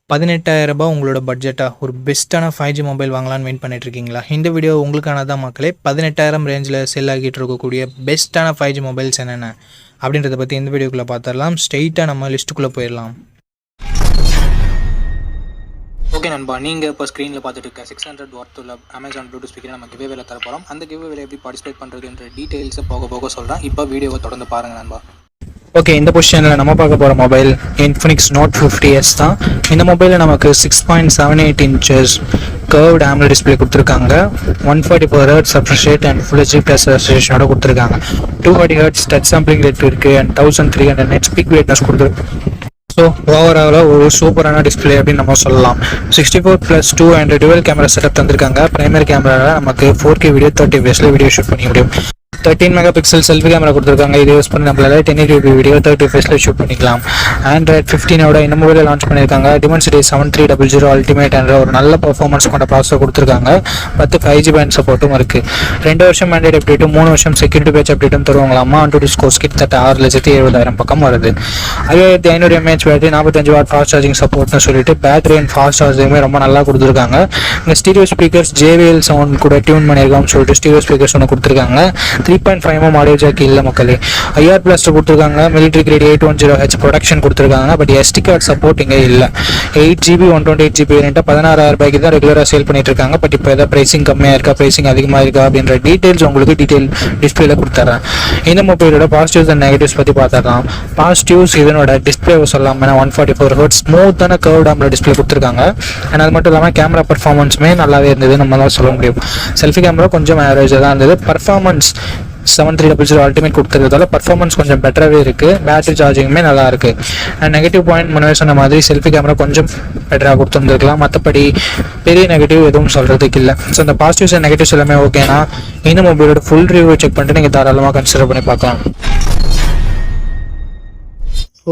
ரூ. 18,000 உங்களோட பட்ஜெட்டா ஒரு பெஸ்ட்டான 5G மொபைல் வாங்கலான்னு வெயிட் பண்ணிட்டு இருக்கீங்களா? இந்த வீடியோ உங்களுக்கானதான் மக்களே. 18,000 ரேஞ்சில் செல் ஆகிட்டு இருக்கக்கூடிய பெஸ்ட்டான 5G மொபைல்ஸ் என்னென்ன அப்படின்றத பற்றி இந்த வீடியோக்குள்ளே பார்த்துடலாம். ஸ்ட்ரெயிட்டாக நம்ம லிஸ்ட்டுக்குள்ளே போயிடலாம். ஓகே நண்பா, நீங்கள் இப்போ ஸ்க்ரீனில் பார்த்துட்டு இருக்க 600 வாட் உள்ள அமேசான் ப்ளூடூத் ஸ்பீக்கரை நம்ம கிவ்வேல தர போகிறோம். அந்த கிவ்வேல எப்படி பார்ட்டிசிபேட் பண்ணுறதுன்ற டீட்டெயில்ஸை போக போக சொல்கிறேன். இப்போ வீடியோவை தொடர்ந்து பாருங்கள் நண்பா. ஓகே, இந்த பொசிஷனில் நம்ம பார்க்க போகிற மொபைல் இன்ஃபினிக்ஸ் Note 50s தான். இந்த மொபைலில் நமக்கு 6.78 inches கர்வ்டு AMOLED டிஸ்பிளே கொடுத்துருக்காங்க. 144 Hz refresh rate and Full HD+ ரெசல்யூஷனோட கொடுத்துருக்காங்க. 240 Hz டச் சாம்பிளிங் ரேட் இருக்குது அண்ட் 1300 nits பீக் பிரைட்னஸ் கொடுத்துருக்கு. ஸோ ஓவராலாக ஒரு சூப்பரான டிஸ்பிளே அப்படின்னு நம்ம சொல்லலாம். 64+2 அண்ட் டுவெல் கேமரா செட்டப் தந்திருக்காங்க. பிரைமரி கேமராவில் நமக்கு 4K video 30 fps video shoot பண்ணி முடியும். 13 மெகாபிக்சல் செல்ஃபி கேமரா கொடுத்துருக்காங்க. இது யூஸ் பண்ணி நம்மளால 1080p வீடியோ 30 fps ஷூட் பண்ணிக்கலாம். Android 15 இந்த மொபைலில் லான்ச் பண்ணியிருக்காங்க. Dimensity 7300 அல்டிமேட் என்ற ஒரு நல்ல பர்ஃபார்மன்ஸ் கொண்ட ப்ராசஸர் கொடுத்துருக்காங்க. 10 5G பேண்ட் சப்போர்ட்டும் இருக்குது. 2 வருஷம் ஆண்ட்ராய்டு அப்டேட்டும் 3 வருஷம் செக்யூரிட்டி பேட்ச் அப்டேட்டும் தருவாங்களாமா. AnTuTu ஸ்கோர்ஸ் கிட்டத்தட்ட 6,70,000 பக்கம் வருது. 5500 mAh battery, 45 watt fast charging சப்போர்ட்னு சொல்லிட்டு பேட்டரி அண்ட் ஃபாஸ்ட் சார்ஜிங்குமே ரொம்ப நல்லா கொடுத்துருக்காங்க. இந்த ஸ்டீரியோ ஸ்பீக்கர்ஸ் JBL சவுண்ட் கூட டியூன் பண்ணியிருக்கான்னு சொல்லிட்டு ஸ்டீரியோ ஸ்பீக்கர்ஸ் ஒன்று கொடுத்துருக்காங்க. 3.5mm ஆடியோ ஜாக் இல்லை மக்களே. IR பிளாஸ்டர் கொடுத்துருக்காங்க. மிலிட்ரி கிரேட் 810H ப்ரொடக்ஷன் கொடுத்துருக்காங்க. பட் SD கார்டு சப்போர்ட் இங்கே இல்லை. 8GB 128GB வேரியண்ட்டை 16,000 தான் ரெகுலராக சேல் பண்ணிட்டு இருக்காங்க. பட் இப்போ எதாவது ப்ரைசிங் கம்மியாக இருக்கா, ப்ரைசிங் அதிகமாக இருக்கா அப்படின்ற டீட்டெயில்ஸ் உங்களுக்கு டிஸ்பிளேல கொடுத்துட்றேன். இந்த மொபைலோட பாசிட்டிவ்ஸ் அண்ட் நெகட்டிவ்ஸ் பற்றி பார்த்துடலாம். பாசிட்டிவ்ஸ் இதனோட டிஸ்பிளே சொல்லலாம். 144 Hz ஸ்மூத்தான கர்வ்டு AMOLED டிஸ்பிளே கொடுத்துருக்காங்க. அண்ட் அது மட்டும் இல்லாமல் கேமரா பர்ஃபார்மன்ஸுமே நல்லாவே இருந்தது நம்ம தான் சொல்ல முடியும். செல்ஃபி கேமரா கொஞ்சம் ஆவரேஜாக தான் இருந்தது. பர்ஃபார்மன்ஸ் 7300 அல்டிமேட் கொடுத்துருக்கிறதால பர்ஃபார்மன்ஸ் கொஞ்சம் பெட்டராகவே இருக்குது. பேட்டரி சார்ஜிங்குமே நல்லா இருக்குது. அண்ட் நெகட்டிவ் பாயிண்ட் முன்னாடி சொன்ன மாதிரி செல்ஃபி கேமரா கொஞ்சம் பெட்டராக கொடுத்துருந்துருக்கலாம். மற்றபடி பெரிய நெகட்டிவ் எதுவும் சொல்கிறதுக்கு இல்லை. ஸோ இந்த பாசிட்டிவ்ஸ் அண்ட் நெகட்டிவ்ஸ் எல்லாமே ஓகேனா இந்த மொபைலோட ஃபுல் ரிவ்யூ செக் பண்ணிட்டு நீங்கள் தாராளமாக கன்சிடர் பண்ணி பார்க்கலாம்.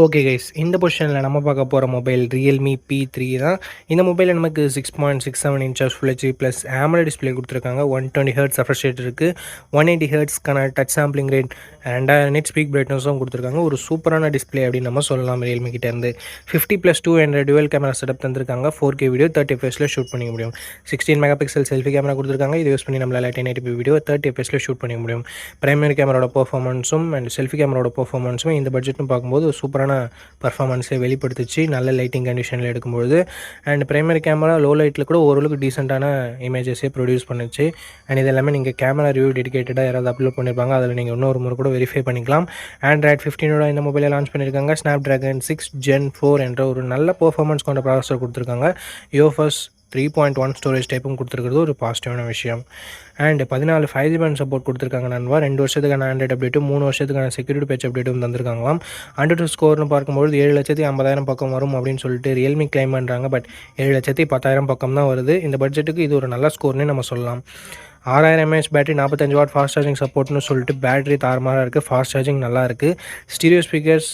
ஓகே கைஸ், இந்த பொசிஷனில் நம்ம பார்க்க போகிற மொபைல் Realme P3 தான். இந்த மொபைலில் நமக்கு 6.67 inches Full HD+ AMOLED display கொடுத்துருக்காங்க. 120 Hz refresh rate இருக்குது. 180 Hzக்கான touch sampling rate and nits peak பிரைட்னஸும் கொடுத்துருக்காங்க. ஒரு சூப்பரான டிஸ்பிளே அப்படின்னு நம்ம சொல்லலாம். Realme கிட்டேருந்து 50+2 என்ற டுவெல் கேமரா செட்டப் தந்திருக்காங்க. 4K வீடியோ 30 fps ஷூட் பண்ணிக்க முடியும். 16 மெகாபிக்சல் செல்ஃபி கேமரா கொடுத்துருக்காங்க. இது யூஸ் பண்ணி நம்மளால் 1080p வீடியோ 30 fps ஷூட் பண்ணிக்க முடியும். பிரைமரி கேமராவோட பர்ஃபார்மன்ஸும் அண்ட் செல்ஃபி கேமராவோட பர்ஃபார்மன்ஸும் இந்த பட்ஜெட்னு பார்க்கும்போது சூப்பரான பர்ஃபார்மன்ஸை வெளிப்படுத்துச்சு நல்ல லைட்டிங் கண்டிஷனில் எடுக்கும்போது. அண்ட் பிரைமரி கேமரா லோ லைட்டில் கூட ஓரளவுக்கு டீசெண்டான இமேஜஸே ப்ரொடியூஸ் பண்ணுச்சு. அண்ட் இது எல்லாமே நீங்கள் கேமரா ரிவ்யூ டெடிகேட்டடாக யாராவது அப்லோட் பண்ணியிருப்பாங்க, அதில் நீங்கள் இன்னொரு முறை கூட வெரிஃபை பண்ணிக்கலாம். Android 15 இந்த மொபைலை லான்ச் பண்ணியிருக்காங்க. Snapdragon 6 Gen 4 என்ற ஒரு நல்ல பர்ஃபார்மன்ஸ் கொண்ட ப்ராசஸர் கொடுத்துருக்காங்க. UFS 3.1 ஸ்டோரேஜ் டைப்பும் கொடுத்துருக்கிறது ஒரு பாசிட்டிவான விஷயம். அண்ட் 14 5G பேண்ட் சப்போர்ட் கொடுத்துருக்காங்க நண்பா. 2 வருஷத்துக்கான ஆண்ட்ராய்டு அப்டேட்டும் 3 வருஷத்துக்கான செக்யூரிட்டி பேட்ச் அப்டேட்டும் தந்திருக்காங்களாம். AnTuTu ஸ்கோர்னு பார்க்கும்போது 7,50,000 பக்கம் வரும் அப்படின்னு சொல்லிட்டு Realme கிளைம் பண்ணுறாங்க. பட் 7,10,000 பக்கம் தான் வருது. இந்த பட்ஜெட்டுக்கு இது ஒரு நல்ல ஸ்கோர்னே நம்ம சொல்லலாம். 6000 mAh battery, 45 watt fast charging சப்போர்ட்னு சொல்லிட்டு பேட்டரி தாறுமாறாக இருக்குது. ஃபாஸ்ட் சார்ஜிங் நல்லா இருக்குது. Stereo speakers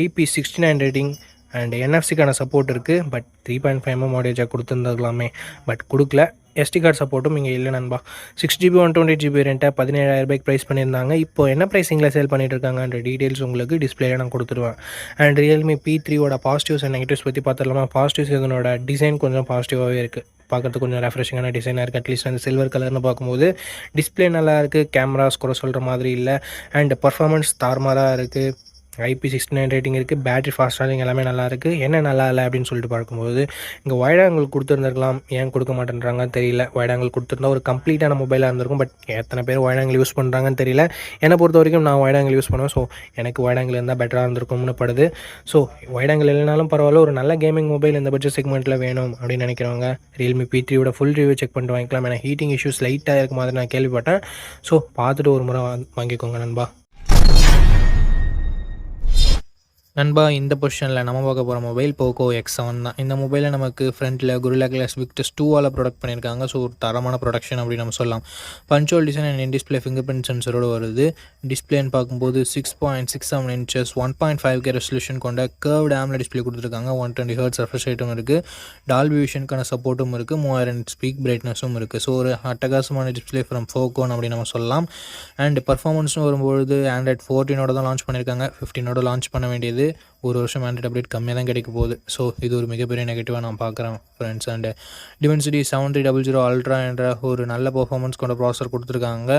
IP69 rating and NFC-க்கான சப்போர்ட் இருக்குது. பட் 3.5mm ஆடியோ ஜாக் கொடுத்துருந்துருக்கலாமே, பட் கொடுக்கல. SD கார்டு சப்போர்ட்டும் இங்கே இல்லை நண்பா. 6GB 128GB வேரியண்ட்டை 17,000 ப்ரைஸ் பண்ணியிருந்தாங்க. இப்போ என்ன ப்ரைஸிங்கில் சேல் பண்ணிட்டு இருக்காங்கன்ற டீட்டெயில்ஸ் உங்களுக்கு டிஸ்பிளேல நான் கொடுத்துருவேன். And Realme P3 positives and negatives பற்றி பார்த்துடலாமா. பாசிட்டிவ்ஸ் இதனோட டிசைன் கொஞ்சம் பாசிட்டிவாகவே இருக்குது. பார்க்குறதுக்கு கொஞ்சம் ரெஃப்ரெஷிங்கான டிசைனாக இருக்குது. அட்லீஸ்ட் அந்த சில்வர் கலர்னு பார்க்கும்போது டிஸ்பிளே நல்லா இருக்குது. கேமராஸ் கூட சொல்கிற மாதிரி இல்லை. அண்ட் பர்ஃபார்மன்ஸ் தாறுமாறாக இருக்குது. IP69 ரேட்டிங் இருக்குது. பேட்டரி ஃபாஸ்ட் சார்ஜிங் எல்லாமே நல்லா இருக்குது. என்ன நல்லா இல்லை அப்படின்னு சொல்லிட்டு பார்க்கும்போது இங்கே வைட் ஆங்கிள் கொடுத்துருந்துருக்கலாம். ஏன் கொடுக்க மாட்டேன்றாங்கன்னு தெரியல. வைட் ஆங்கிள் கொடுத்துருந்தா ஒரு கம்ப்ளீட்டான மொபைலாக இருந்திருக்கும். பட் எத்தனை பேர் வைட் ஆங்கிள் யூஸ் பண்ணுறாங்கன்னு தெரியல. என்னை பொறுத்த வரைக்கும் நான் வைட் ஆங்கிள் யூஸ் பண்ணுவேன். ஸோ எனக்கு வைட் ஆங்கிள் இருந்தால் பெட்டராக இருந்திருக்கும்னு படுது. ஸோ வைட் ஆங்கிள் இல்லைனாலும் பரவாயில்ல, ஒரு நல்ல கேமிங் மொபைல் இந்த பட்ஜெட் செக்மெண்ட்டில் வேணும் அப்படின்னு நினைக்கிறவங்க Realme P3 full review check பண்ணிட்டு வாங்கிக்கலாம். ஏன்னா ஹீட்டிங் இஷ்யூஸ் லைட்டாக இருக்க மாதிரி நான் கேள்விப்பட்டேன். ஸோ பார்த்துட்டு ஒரு முறை வாங்கிக்கோங்க நண்பா. நண்பா, இந்த பொசிஷனில் நம்ம பார்க்க போகிற மொபைல் Poco X7 தான். இந்த மொபைலில் நமக்கு ஃப்ரண்ட்டில் Gorilla Glass Victus 2 ப்ரொடக்ட் பண்ணியிருக்காங்க. ஸோ ஒரு தரமான ப்ரொடக்ஷன் அப்படின்னு நம்ம சொல்லலாம். Punch hole design and in display fingerprint சென்சரோடு வருது. டிஸ்பிளேன்னு பார்க்கும்போது 6.67 inches 1.5K ரெசல்யூஷன் கொண்ட கர்வ்டு AMOLED டிஸ்பிளே கொடுத்துருக்காங்க. 120 Hz refresh rateம் இருக்குது. டால்பி விஷனுக்கான சப்போர்ட்டும் இருக்குது. 3000 ஸ்பீக் பிரைட்னஸும் இருக்குது. ஸோ ஒரு அட்டகாசமான டிஸ்பிளே ஃப்ரம் Poco அப்படின்னு நம்ம சொல்லலாம். அண்ட் பர்ஃபார்மன்ஸும் வரும்பொழுது Android 14 தான் லான்ச் பண்ணியிருக்காங்க. 15 லான்ச் பண்ண வேண்டியது. ஒரு வருஷம் ஆண்ட்ராய்ட் அப்டேட் கம்மியாக தான் கிடைக்க போகுது. ஸோ இது ஒரு மிகப்பெரிய நெகட்டிவாக நான் பார்க்குறேன் ஃப்ரெண்ட்ஸ். அண்டு டிமென்சிட்டி 7300 அல்ட்ரா என்ற ஒரு நல்ல பர்ஃபார்மன்ஸ் கொண்ட ப்ராசர் கொடுத்துருக்காங்க.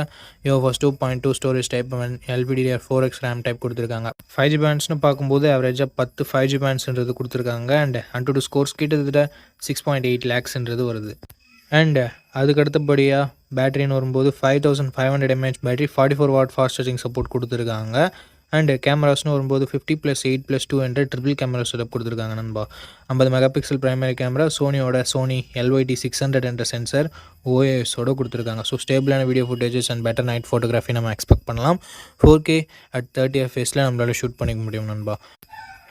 First 2.2 storage type LPDDR4X RAM type கொடுத்துருக்காங்க. 5G பேண்ட்ஸ்னு பார்க்கும்போது ஆவரேஜாக 10 5G பேண்ட்ஸ்ன்றது கொடுத்துருக்காங்க. அண்ட் AnTuTu ஸ்கோர்ஸ் கிட்டத்தட்ட 6.8 lakhsன்றது வருது. அண்ட் அதுக்கு அடுத்தபடியாக பேட்டரின்னு வரும்போது 5500 mAh battery, 44 watt fast charging support கொடுத்துருக்காங்க. அண்டு கேமராஸ்னு வரும்போது 50+8+2 என்ற ட்ரிபிள் கேமரா செட்டப் கொடுத்துருக்காங்க நண்பா. 50 megapixel primary camera, Sony LYT600 என்ற சென்சர் OISோட கொடுத்துருக்காங்க. ஸோ ஸ்டேபிளான video footages and better night photography நம்ம எக்ஸ்பெக்ட் பண்ணலாம். 4K at 30 fps நம்மளால் ஷூட் பண்ணிக்க முடியும் நண்பா.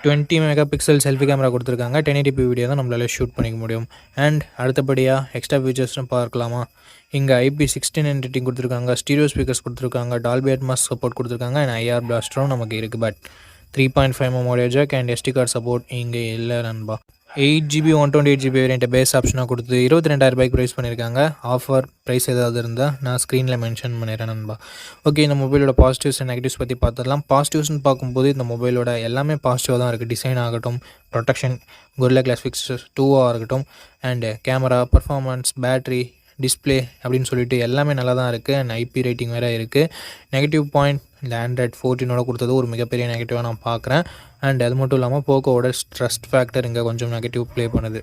20 மெகா பிக்சல் செல்ஃபி கேமரா கொடுத்துருக்காங்க. 1080p வீடியோ தான் நம்மளால் ஷூட் பண்ணிக்க முடியும். அண்ட் அடுத்தபடியாக எக்ஸ்ட்ரா ஃபீச்சர்ஸ்னு பார்க்கலாமா. இங்கே IP69 ரேட்டிங் கொடுத்துருக்காங்க, ஸ்டீரியோ ஸ்பீக்கர்ஸ் கொடுத்துருக்காங்க, டால்பி அட்மாஸ் சப்போர்ட் கொடுத்துருக்காங்க. அண்ட் IR பிளாஸ்டரும் நமக்கு இருக்குது. But 3.5mm audio jack and SD card support இங்கே இல்லை நண்பா. 8GB 128GB வேரியண்ட்டை பேஸ் ஆப்ஷனாக கொடுத்து 22,000 ரூபாய்க்கு ப்ரைஸ் பண்ணியிருக்காங்க. ஆஃபர் ப்ரைஸ் ஏதாவது இருந்தால் நான் ஸ்க்ரீனில் மென்ஷன் பண்ணிடுறேன் நண்பா. ஓகே, இந்த மொபைலோட பாசிட்டிவ்ஸ் அண்ட் நெகட்டிவ்ஸ் பற்றி பார்த்துடலாம். பாசிட்டிவ்ஸ்னு பார்க்கும்போது இந்த மொபைலோட எல்லாமே பாசிட்டிவாக தான் இருக்குது. டிசைன் ஆகட்டும், ப்ரொடெக்ஷன், Gorilla Glass Fix 2 இருக்கட்டும், and camera, performance, battery, display அப்படின்னு சொல்லிட்டு எல்லாமே நல்லா தான் இருக்குது. அண்ட் IP ரேட்டிங் வேறு இருக்குது. நெகட்டிவ் பாயிண்ட் இந்த Android 14 கொடுத்தது ஒரு மிகப்பெரிய நெகட்டிவாக நான் பார்க்குறேன். அண்ட் அது மட்டும் இல்லாமல் போக்கோவோட ட்ரஸ்ட் ஃபேக்டர் இங்கே கொஞ்சம் நெகட்டிவ் ப்ளே பண்ணுது.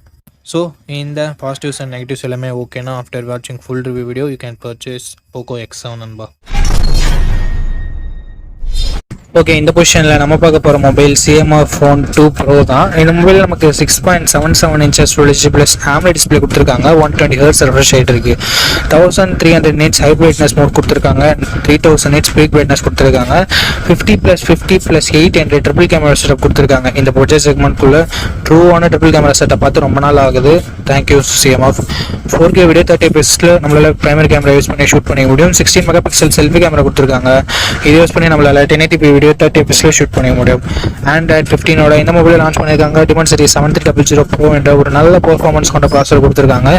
ஸோ இந்த பாசிட்டிவ்ஸ் அண்ட் நெகட்டிவ்ஸ் எல்லாமே ஓகேனா ஆஃப்டர் வாட்சிங் full review video you can purchase Poco X7 நண்பா. ஓகே, இந்த பொசிஷனில் நம்ம பார்க்க போகிற மொபைல் CMR Phone 2 Pro தான். இந்த மொபைல் நமக்கு 6.77 inches Full HD plus AMOLED display கொடுத்துருக்காங்க. 120 Hz ரெஃப்ரெஷ் ரேட் இருக்குது. 1300 nits ஹை பிரைட்னஸ் மோட் கொடுத்துருக்காங்க. 3000 nits பீக் பிரைட்னஸ் கொடுத்துருக்காங்க. 50+50+8 என்ற ட்ரிபிள் கேமரா செட்டப் கொடுத்துருக்காங்க. இந்த பட்ஜெட் செக்மெண்ட்குள்ளே ட்ரூவான ட்ரிபிள் கேமரா செட்டப் பார்த்து ரொம்ப நாள் ஆகுது. Thank you CMR. 4K video 30 fps நம்மளால் பிரைமரி கேமரா யூஸ் பண்ணி ஷூட் பண்ணிக்க முடியும். 16 மெகா பிக்சல் செல்ஃபி கேமரா கொடுத்துருக்காங்க. இது யூஸ் பண்ணி நம்மளால் 1080p வீடியோ 30 fps ஷூட் பண்ணிக்க முடியும். Android 15ஓட இந்த மொபைலை லான்ச் பண்ணியிருக்காங்க. Dimensity 7300 Pro என்ற ஒரு நல்ல பெர்ஃபார்மன்ஸ் கொண்ட ப்ராசர் கொடுத்துருக்காங்க.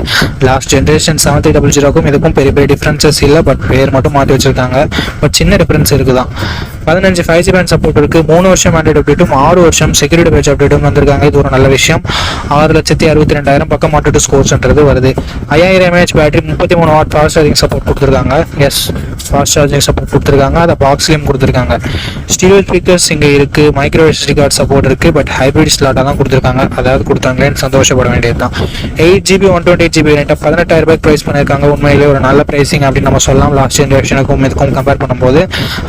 லாஸ்ட் ஜென்ரேஷன் 7300க்கும் இதுக்கும் பெரிய பெரிய டிஃப்ரென்சஸ் இல்லை. பட் பேர் மட்டும் மாற்றி வச்சிருக்காங்க. பட் சின்ன டிஃப்ரென்ஸ் இருக்குதான். 15 5G பேண்ட் சப்போர்ட் இருக்குது. 3 வருஷம் ஆண்ட்ராய்டு அப்டேட்டும் 6 வருஷம் செக்யூரிட்டி பேட்ச் அப்டேட்டும் வந்திருக்காங்க. இது ஒரு நல்ல விஷயம். 6,62,000 பக்கம் AnTuTu ஸ்கோர்ஸ்ன்றது வருது. 5000 mAh battery, 33 what fast charging support கொடுத்துருக்காங்க. எஸ், ஃபாஸ்ட் சார்ஜிங் சப்போர்ட் கொடுத்துருக்காங்க. அதை பாக்ஸ்லேயும் கொடுத்துருக்காங்க. ஸ்டீரியோ ஸ்பீக்கர்ஸ் இங்கே இருக்குது. மைக்ரோ SD கார்டு சப்போர்ட் இருக்குது. பட் ஹைப்ரிட் ஸ்லாட்டாக தான் கொடுத்துருக்காங்க. அதாவது கொடுத்தாங்களேன்னு சந்தோஷப்பட வேண்டியது தான். 8GB 128GB ரேட்டாக 18,000 ரூபாய்க்கு ப்ரைஸ் பண்ணியிருக்காங்க. உண்மையிலே ஒரு நல்ல ப்ரைஸிங் அப்படின்னு நம்ம சொல்லலாம். லாஸ்ட் ஜென்ரேஷனுக்கும் இதுக்கும் கம்பேர் பண்ணும்போது.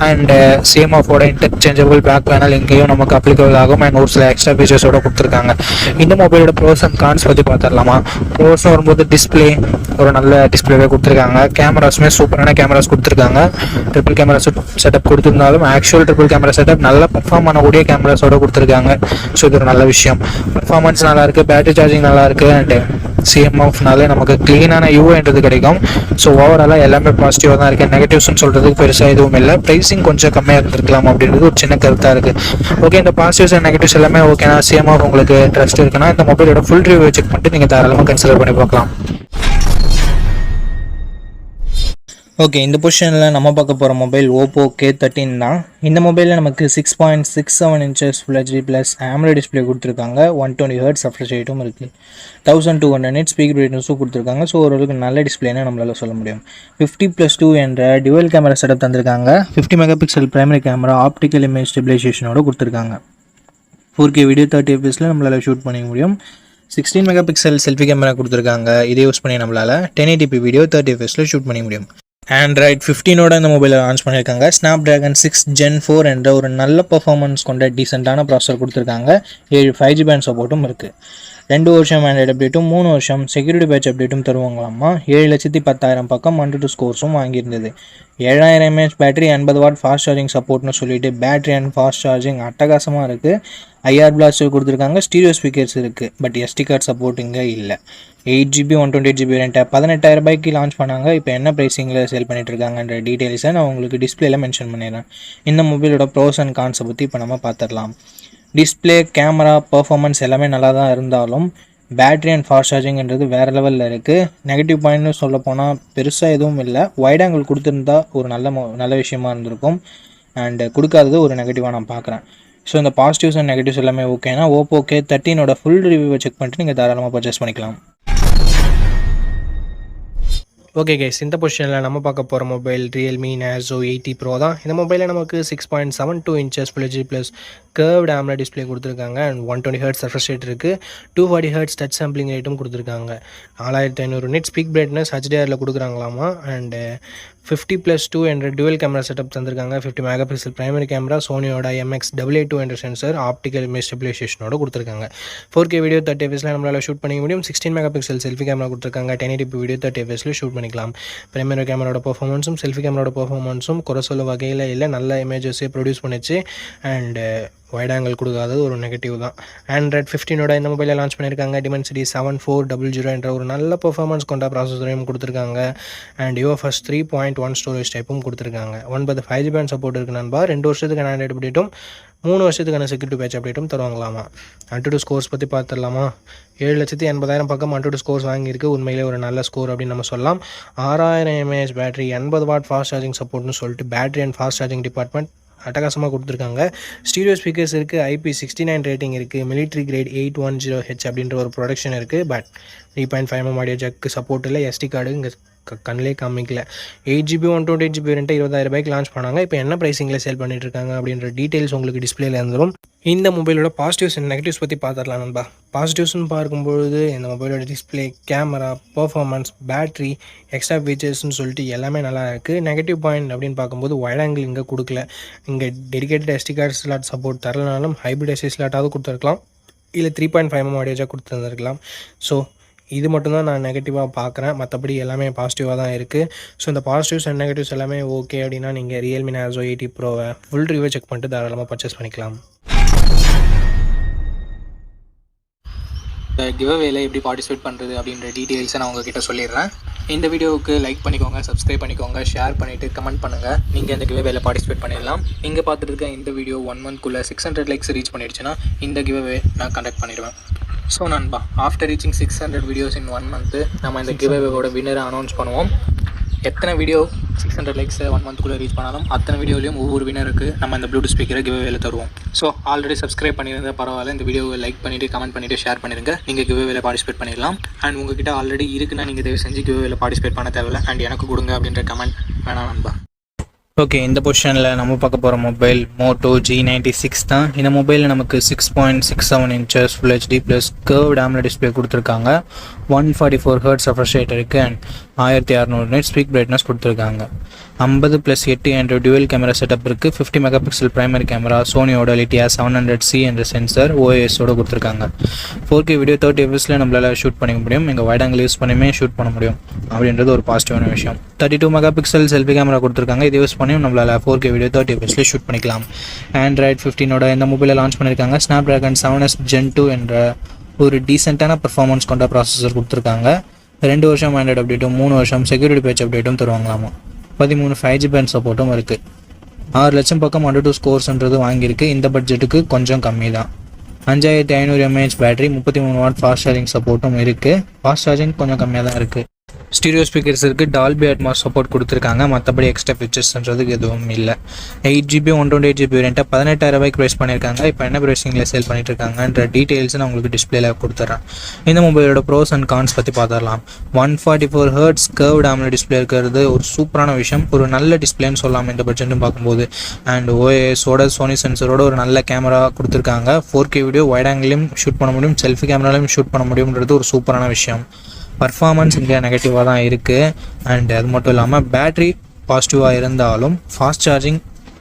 And CMR interchangeable back panel இங்கேயும் நமக்கு அப்ளிகபிள் ஆகும். அண்ட் ஒரு சில எக்ஸ்ட்ரா ஃபீச்சர்ஸோட கொடுத்துருக்காங்க. இந்த மொபைலோட ப்ரோஸ் அண்ட் கான்ஸ் பற்றி பார்த்துடலாமா. ப்ரோஸ்னு வரும்போது டிஸ்பிளே ஒரு நல்ல டிஸ்பிளேவே கொடுத்துருக்காங்க. கேமராஸுமே சூப்பரான கேமராஸ் கொடுத்துருக்காங்க. ட்ரிபிள் கேமரா செட்டப் கொடுத்துருந்தாலும் ஆக்சுவல் ட்ரிபிள் கேமரா செட்டப் நல்ல பர்ஃபார்ம் பண்ணக்கூடிய கேமராஸோட கொடுத்துருக்காங்க. ஸோ இது ஒரு நல்ல விஷயம். பர்ஃபார்மன்ஸ் நல்லாயிருக்கு, பேட்டரி சார்ஜிங் நல்லாயிருக்கு. அண்ட் CMRனாலே நமக்கு க்ளீனான UIன்றது கிடைக்கும். ஸோ ஓவராலாக எல்லாமே பாசிட்டிவாக தான் இருக்குது. நெகட்டிவ்ஸ்னு சொல்கிறதுக்கு பெருசாக எதுவும் இல்லை. ப்ரைஸிங் கொஞ்சம் கம்மியாக இருந்திருக்கலாம் அப்படின்றது ஒரு சின்ன கருத்தாக இருக்குது. ஓகே, இந்த பாசிட்டிவ்ஸ் அண்ட் நெகட்டிவ்ஸ் எல்லாமே ஓகேனா CMR உங்களுக்கு ட்ரஸ்ட் இருக்குன்னா இந்த மொபைலோட ஃபுல் ரிவ்யூ செக் பண்ணிட்டு நீங்கள் தாராளமாக கன்சிடர் பண்ணி பார்க்கலாம். ஓகே, இந்த பொசிஷனில் நம்ம பார்க்க போகிற மொபைல் Oppo K13 தான். இந்த மொபைலில் நமக்கு 6.67 inches Full HD plus AMOLED display கொடுத்துருக்காங்க. 120 Hz ரெஃப்ரெஷ் ரேட்டும் இருக்குது. 1200 nits ஸ்பீக் பிரைட்னஸும் கொடுத்துருக்காங்க. ஸோ ஓரளவுக்கு நல்ல டிஸ்பிளேன்னு நம்மளால் சொல்ல முடியும். 50+2 என்ற டியூவல் கேமரா செட்டப் தந்திருக்காங்க. 50 megapixel primary camera, optical image ஸ்டெபிலைசேஷனோட கொடுத்துருக்காங்க. 4K வீடியோ 30 fps நம்மளால் ஷூட் பண்ணிக்க முடியும். 16 மெகா பிக்சல் செல்ஃபி கேமரா கொடுத்துருக்காங்க. இதை யூஸ் பண்ணி நம்மளால் 1080p வீடியோ 30 fps ஷூட் பண்ணிக்க முடியும். Android 15ஓட இந்த மொபைலை லான்ச் பண்ணியிருக்காங்க. Snapdragon 6 Gen 4 என்ற ஒரு நல்ல பர்ஃபார்மன்ஸ் கொண்ட டீசெண்டான ப்ராசஸர் கொடுத்துருக்காங்க. 7 5G பேண்ட் சப்போர்ட்டும் இருக்குது. 2 வருஷம் ஆண்ட்ராய்டு அப்டேட்டும் 3 வருஷம் செக்யூரிட்டி பேட்ச் அப்டேட்டும் தருவாங்களாமா. 7,10,000 பக்கம் AnTuTu ஸ்கோர்ஸும் வாங்கியிருந்தது. 7000 mAh battery, 80 watt fast charging சப்போர்ட்னு சொல்லிட்டு பேட்டரி அண்ட் ஃபாஸ்ட் சார்ஜிங் அட்டகாசமாக இருக்குது. IR பிளாஸ்டர் கொடுத்துருக்காங்க. ஸ்டீரியோ ஸ்பீக்கர்ஸ் இருக்குது. பட் SD கார்டு சப்போர்ட் இங்கே இல்லை. 8GB 128GB வேரியண்ட்டை 18,000 ரூபாய்க்கு லான்ச் பண்ணாங்க. இப்போ என்ன ப்ரைஸிங்கில் சேல் பண்ணிட்டு இருக்காங்கன்ற டீட்டெயில்ஸை நான் உங்களுக்கு டிஸ்பிளேல மென்ஷன் பண்ணிடுறேன். இந்த மொபைலோட ப்ரோஸ் அண்ட் கான்ஸை பற்றி இப்போ நம்ம பார்த்துடலாம். டிஸ்பிளே, கேமரா, பர்ஃபார்மன்ஸ் எல்லாமே நல்லா தான் இருந்தாலும் பேட்டரி அண்ட் ஃபாஸ்ட் சார்ஜிங்கிறது வேறு லெவலில் இருக்குது. நெகட்டிவ் பாயிண்ட்னு சொல்ல போனால் பெருசாக எதுவும் இல்லை. வைட் ஆங்கிள் கொடுத்துருந்தா ஒரு நல்ல விஷயமா இருந்திருக்கும். அண்டு கொடுக்காதது ஒரு நெகட்டிவாக நான் பார்க்குறேன். ஸோ இந்த பாசிட்டிவ்ஸ் அண்ட் நெகட்டிவ்ஸ் எல்லாமே ஓகேனா ஓப்போ K13 ஃபுல் ரிவ்யூவை செக் பண்ணிட்டு நீங்கள் தாராளமாக பர்ச்சேஸ் பண்ணிக்கலாம். ஓகே கைஸ், இந்த பொசிஷனில் நம்ம பார்க்க போகிற மொபைல் ரியல்மி நேசோ 80 ப்ரோ தான். இந்த மொபைலில் நமக்கு 6.72 inches Full HD plus curved AMOLED display கொடுத்துருக்காங்க. அண்ட் 120 Hz ரெஃப்ரெஷ் ரேட் இருக்குது. 240 Hz டச் சாம்பிளிங் ரேட்டும் கொடுத்துருக்காங்க. 4500 nits பீக் பிரைட்னஸ் HDRல கொடுக்குறாங்களாமா. அண்டு 50+2 என்ற டுவல் கேமரா செட்டப் தந்திருக்காங்க. 50 மெகா பிக்சல் பிரைமரி கேமரா, சோனியோட MX882 என்ற சென்சர், ஆப்டிக்கல் இமேஜ் ஸ்டெபிலைசேஷனோட கொடுத்துருக்காங்க. 4K வீடியோ 30 fps நம்மளால் ஷூட் பண்ணிக்க முடியும். 16 மெகா பிக்சல் செல்ஃபி கேமரா கொடுத்துருக்காங்க. 1080p வீடியோ 30 fps ஷூட் பண்ணிக்கலாம். பிரைமரி கேமராவோட பர்ஃபார்மன்ஸும் செல்ஃபி கேமராவோட பர்ஃபார்மன்ஸும் குறை சொல்ல வகையில் இல்லை, நல்ல இமேஜஸே ப்ரொடியூஸ் பண்ணிச்சு. அண்டு வைட் ஆங்கிள் கொடுக்காதது ஒரு நெகட்டிவ் தான். Android 15 இந்த மொபைலில் லான்ச் பண்ணியிருக்காங்க. Dimensity 7400 என்ற ஒரு நல்ல பர்ஃபார்மன்ஸ் கொண்ட ப்ராசஸரையும் கொடுத்துருக்காங்க. அண்ட் UFS 3.1 ஸ்டோரேஜ் டைப்பும் கொடுத்துருக்காங்க. 9 5G பேண்ட் சப்போர்ட் இருக்குது நண்பா. 2 வருஷத்துக்கான ஆண்ட்ராய்டு அப்டேட்டும் 3 வருஷத்துக்கான செக்யூரிட்டி பேட்ச் அப்டேட்டும் தருவாங்களாமா. Antutu ஸ்கோர்ஸ் பற்றி பார்த்துடலாமா? 7,80,000 பக்கம் Antutu ஸ்கோர்ஸ் வாங்கியிருக்கு. உண்மையிலே ஒரு நல்ல ஸ்கோர் அப்படின்னு நம்ம சொல்லலாம். 6000 mAh battery, 80 watt fast charging சப்போர்ட்னு சொல்லிட்டு battery and fast charging department அட்டகாசமாக கொடுத்துருக்காங்க. ஸ்டீரியோ ஸ்பீக்கர்ஸ் இருக்குது. IP69 ரேட்டிங் இருக்குது. மிலிட்ரி கிரேட் 810H அப்படின்ற ஒரு ப்ரொடக்ஷன் இருக்குது. But 3.5mm audio jack support இல்லை. SD கார்டு இங்கே கண்ணிலே காமிக்கல. 8GB 128GB வேரியண்ட்டை 20,000 ரூபாய்க்கு லான்ச் பண்ணாங்க. இப்போ என்ன ப்ரைஸிங்கில் சேல் பண்ணிட்டு இருக்காங்க அப்படின்ற டீட்டெயில்ஸ் உங்களுக்கு டிஸ்பிளேல இருந்துடும். இந்த மொபைலோட பாசிட்டிவ்ஸ் அண்ட் நெகட்டிவ்ஸ் பற்றி பார்த்துடலாம் நண்பா. பாசிட்டிவ்ஸ்னு பார்க்கும்பொழுது இந்த மொபைலோட display, camera, performance, battery, extra ஃபீச்சர்ஸ்னு சொல்லிட்டு எல்லாமே நல்லா இருக்குது. நெகட்டிவ் பாயிண்ட் அப்படின்னு பார்க்கும்போது வைட் ஆங்கிள் இங்கே கொடுக்கல. இங்கே dedicated SD card slot support தரலனாலும் ஹைப்ரிட் SD ஸ்லாட்டாவது கொடுத்துருக்கலாம், இல்லை 3.5mm ஆடியோ ஜாக் கொடுத்துருந்துருக்கலாம். ஸோ இது மட்டும்தான் நான் நெகட்டிவாக பார்க்குறேன். மற்றபடி எல்லாமே பாசிட்டிவாக தான் இருக்குது. ஸோ இந்த பாசிட்டிவ்ஸ் அண்ட் நெகட்டிவ்ஸ் எல்லாமே ஓகே அப்படின்னா நீங்கள் ரியல்மி நேசோ 80 ப்ரோவை ஃபுல் ரிவ்யூ செக் பண்ணிட்டு தாராளமாக பர்ச்சேஸ் பண்ணிக்கலாம். இந்த கிவ்அவேல எப்படி பார்ட்டிசிபேட் பண்ணுறது அப்படின்ற டீட்டெயில்ஸை நான் உங்ககிட்ட சொல்லிடுறேன். இந்த வீடியோவுக்கு லைக் பண்ணிக்கோங்க, சப்ஸ்கிரைப் பண்ணிக்கோங்க, ஷேர் பண்ணிவிட்டு கமெண்ட் பண்ணுங்கள். நீங்கள் இந்த கிவ்அவேல பார்ட்டிசிபேட் பண்ணிடலாம். நீங்கள் பார்த்துட்டு இருக்க இந்த வீடியோ 1 monthக்குள்ளே 600 likes ரீச் பண்ணிடுச்சுன்னா இந்த கிவ்அவே நான் கண்டக்ட் பண்ணிடுவேன். ஸோ நண்பா, ஆஃப்டர் ரீச்சிங் 600 வீடியோஸ் இன் 1 month நம்ம இந்த கிவ்அவேவோட வின்னரை அனௌன்ஸ் பண்ணுவோம். எத்தனை வீடியோ 600 likes 1 monthக்குள்ளே ரீச் பண்ணாலும் அத்தனை வீடியோலையும் ஒவ்வொரு வினருக்கு நம்ம இந்த ப்ளூடூத் ஸ்பீக்கரை கிவ்அவேல தருவோம். ஸோ ஆல்ரெடி சப்ஸ்கிரைப் பண்ணியிருந்தா பரவாயில்ல, இந்த வீடியோவை லைக் பண்ணிவிட்டு கமெண்ட் பண்ணிவிட்டு ஷேர் பண்ணிடுங்க. நீங்கள் கிவ்அவேல பார்ட்டிசிபேட் பண்ணிடலாம். அண்ட் உங்ககிட்ட ஆல்ரெடி இருக்குன்னா நீங்கள் தயவு செஞ்சு கிவ்அவேல பார்ட்டிசிபேட் பண்ண தேவையில்லை. அண்ட் எனக்கு கொடுங்க அப்படின்ற கமெண்ட் வேணாம் நண்பா. ஓகே, இந்த பொசிஷனில் நம்ம பார்க்க போகிற மொபைல் Moto G96 தான். இந்த மொபைலில் நமக்கு 6.67 inches Full HD plus curved AMOLED display கொடுத்துருக்காங்க. 144 Hz ரெஃப்ரெஷ் ரேட் இருக்குது. அண்ட் 1600 nits பீக் பிரைட்னஸ் கொடுத்துருக்காங்க. 50+8 என்ற டுவல் கேமரா செட்டப் இருக்குது. 50 மெகா பிக்சல் பிரைமரி கேமரா, சோனியோட LTIA 700C என்ற சென்சர், OISஓட கொடுத்துருக்காங்க. 4K வீடியோ 30 fps நம்மளால் ஷூட் பண்ணிக்க முடியும். இங்கே வைட் ஆங்கிள் யூஸ் பண்ணியுமே ஷூட் பண்ண முடியும் அப்படின்றது ஒரு பாசிட்டிவான விஷயம். 32 மெகா பிக்சல் செல்ஃபி கேமரா கொடுத்துருக்காங்க. இது யூஸ் பண்ணியும் நம்மளால் 4K வீடியோ 30 fps ஷூட் பண்ணிக்கலாம். Android 15 இந்த மொபைலில் லான்ச் பண்ணியிருக்காங்க. Snapdragon 7S Gen 2 என்ற ஒரு டீசெண்டான பர்ஃபார்மன்ஸ் கொண்ட ப்ராசஸர் கொடுத்துருக்காங்க. 2 வருஷம் ஆண்ட்ராய்டு அப்டேட்டும் 3 வருஷம் செக்யூரிட்டி பேட்ச் அப்டேட்டும் தருவாங்களாமா. 13 5G பேண்ட் சப்போர்ட்டும் இருக்குது. 6 லட்சம் பக்கம் Antutu ஸ்கோர்ஸ்ன்றது வாங்கியிருக்கு. இந்த பட்ஜெட்டுக்கு கொஞ்சம் கம்மி தான். 5500 mAh battery, 33 what fast charging சப்போர்ட்டும் இருக்குது. ஃபாஸ்ட் சார்ஜிங் கொஞ்சம் கம்மியாக தான் இருக்குது. ஸ்டீரியோ ஸ்பீக்கர்ஸ் இருக்குது. டால்பி அட்மாஸ் சப்போர்ட் கொடுத்துருக்காங்க. மற்றபடி எக்ஸ்ட்ரா ஃபீச்சர்ஸ்ன்றதுக்கு எதுவும் இல்லை. 8GB 128GB வேரியண்ட்டை 18,000 ரூபாய்க்கு ப்ரைஸ் பண்ணியிருக்காங்க. இப்போ என்ன ப்ரைஸிங்கில் சேல் பண்ணிட்டு இருக்காங்கன்ற டீட்டெயில்ஸ் நான் உங்களுக்கு டிஸ்பிளேல கொடுத்துட்றேன். இந்த மொபைலோட ப்ரோஸ் அண்ட் கான்ஸ் பற்றி பார்த்துடலாம். 144 Hz கர்வ்டு AMOLED டிஸ்பிளே இருக்கிறது ஒரு சூப்பரான விஷயம். ஒரு நல்ல டிஸ்பிளேன்னு சொல்லலாம் இந்த பட்ஜெட்னு பார்க்கும்போது. அண்ட் OISஓட சோனி சென்சரோட ஒரு நல்ல கேமரா கொடுத்துருக்காங்க. 4K வீடியோ வைட் ஆங்கிலையும் ஷூட் பண்ண முடியும், செல்ஃபி கேமராலையும் ஷூட் பண்ண முடியும்ன்றது ஒரு சூப்பரான விஷயம். பர்ஃபார்மன்ஸ் இங்கே நெகட்டிவாக தான் இருக்குது. அண்ட் அது மட்டும் இல்லாமல் பேட்ரி பாசிட்டிவாக இருந்தாலும் ஃபாஸ்ட் சார்ஜிங்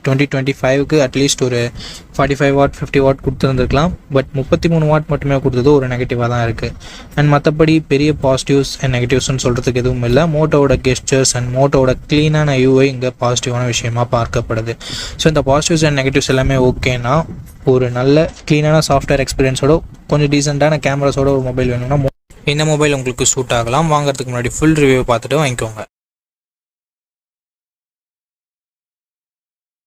2025க்கு அட்லீஸ்ட் ஒரு 45 வாட் 50 வாட் கொடுத்துருந்துருக்கலாம். பட் 33 வாட் மட்டுமே கொடுத்தது ஒரு நெகட்டிவாக தான் இருக்குது. அண்ட் மற்றபடி பெரிய பாசிட்டிவ்ஸ் அண்ட் நெகட்டிவ்ஸ்னு சொல்கிறதுக்கு எதுவும் இல்லை. மோட்டோவோட கெஸ்டர்ஸ் அண்ட் மோட்டோவோட க்ளீனான UI இங்கே பாசிட்டிவான விஷயமாக பார்க்கப்படுது. ஸோ இந்த பாசிட்டிவ்ஸ் அண்ட் நெகட்டிவ்ஸ் எல்லாமே ஓகேனா ஒரு நல்ல க்ளீனான சாஃப்ட்வேர் எக்ஸ்பீரியன்ஸோட கொஞ்சம் டீசெண்டான கேமராஸோட ஒரு மொபைல் வேணும்னா இந்த மொபைல் உங்களுக்கு சூட் ஆகலாம். வாங்குறதுக்கு முன்னாடி ஃபுல் ரிவ்யூ பார்த்துட்டு வாங்கிக்கோங்க.